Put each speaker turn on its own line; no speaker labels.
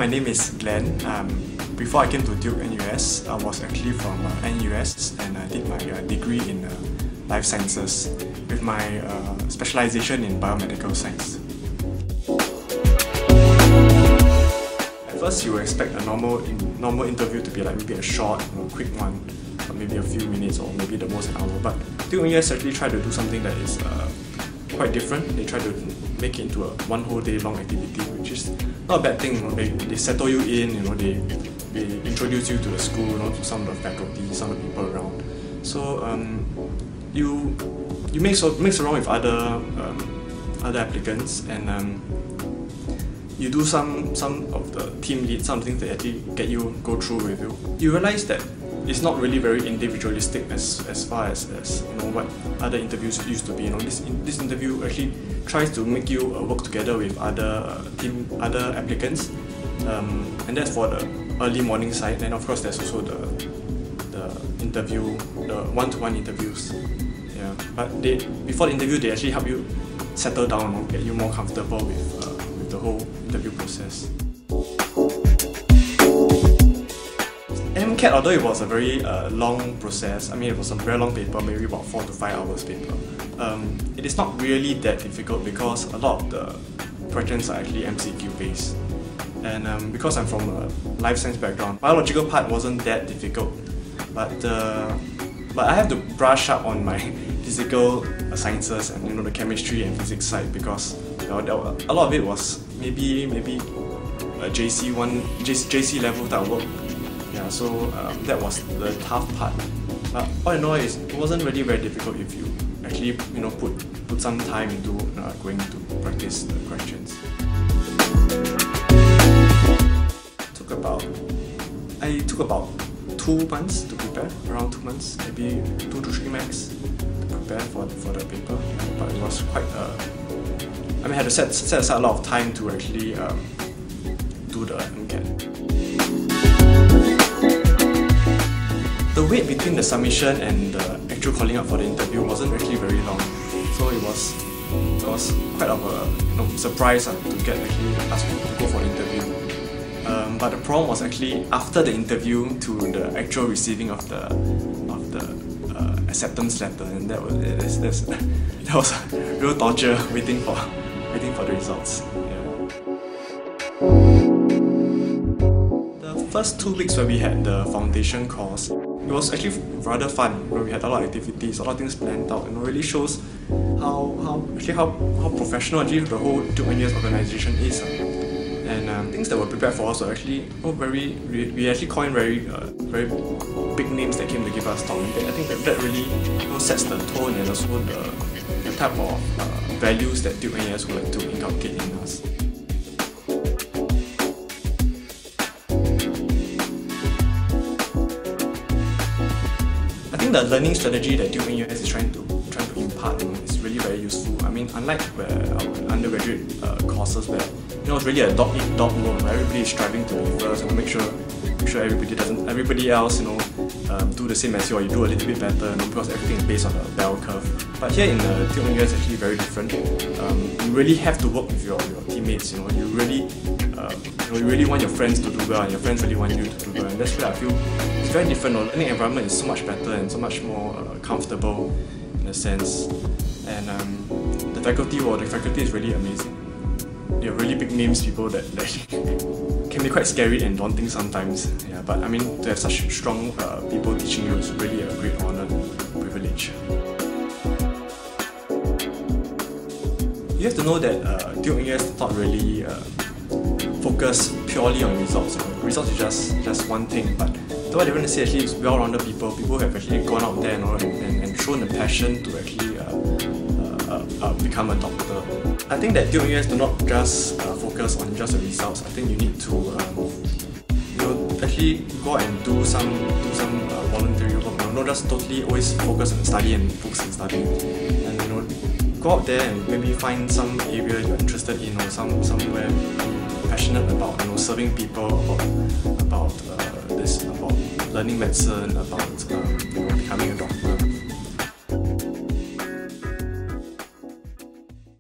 name is Glenn. Before I came to Duke-NUS, I was actually from NUS and I did my degree in life sciences with my specialization in biomedical science. At first, you expect a normal interview to be like maybe a short, quick one, or maybe a few minutes or maybe the most an hour. But Duke-NUS actually tried to do something that is quite different. They try to make it into a one whole day long activity, which is not a bad thing. They settle you in, they introduce you to the school, to some of the faculty, some of the people around. So you mix around with other applicants, and you do some of the team lead, some things that actually go through with you. You realize that it's not really very individualistic as far as what other interviews used to be. This interview actually tries to make you work together with other applicants, and that's for the early morning side. And of course, there's also the one-to-one interviews. Yeah, but before the interview, they actually help you settle down, get you more comfortable with the whole interview process. MCAT, although it was a very long process, it was a very long paper, maybe about 4 to 5 hours paper. It is not really that difficult because a lot of the questions are actually MCQ based. And because I'm from a life science background, biological part wasn't that difficult. But I have to brush up on my physical sciences and the chemistry and physics side, because a lot of it was maybe a JC level type of work. Yeah, so that was the tough part. But all in all, it wasn't really very difficult if you actually put some time into going to practice the questions. I took about 2 months to prepare, around 2 months, maybe 2 to 3 max to prepare for the paper. But it was quite I had to set aside a lot of time to actually do the MCAT. The wait between the submission and the actual calling up for the interview wasn't actually very long, so it was quite of a surprise to get actually asked to go for the interview. But the problem was actually after the interview to the actual receiving of the acceptance letter, and that was real torture waiting for the results. Yeah. The first 2 weeks where we had the foundation course, it was actually rather fun. We had a lot of activities, a lot of things planned out, and it really shows how professional actually the whole Duke-NUS organization is. And things that were prepared for us were actually we actually coined very big names that came to give us talk. I think that really sets the tone and also the type of values that Duke-NUS would like to inculcate in us. I think the learning strategy that Duke-NUS is trying to impart is really very useful. Unlike our undergraduate courses where it's really a dog-eat-dog world where everybody is striving to be first and make sure everybody else do the same as you, or you do a little bit better, because everything is based on a bell curve. But here in Duke-NUS it's actually very different. You really have to work with your teammates. You really want your friends to do well, and your friends really want you to do well. And that's where I feel it's very different. The learning environment is so much better and so much more comfortable in a sense. And the faculty is really amazing. They are really big names, people that can be quite scary and daunting sometimes. Yeah, but to have such strong people teaching you is really a great honor and privilege. You have to know that Duke-NUS does not really focus purely on results. Results is just one thing, but what they want to say actually is well-rounded people who have actually gone out there and shown the passion to actually become a doctor. I think that Duke-NUS do not just focus on just the results. I think you need to actually go out and do some voluntary work. Not just totally always focus on study and focus on studying. And go out there and maybe find some area you're interested in, or somewhere you're passionate about. Serving people, about learning medicine, about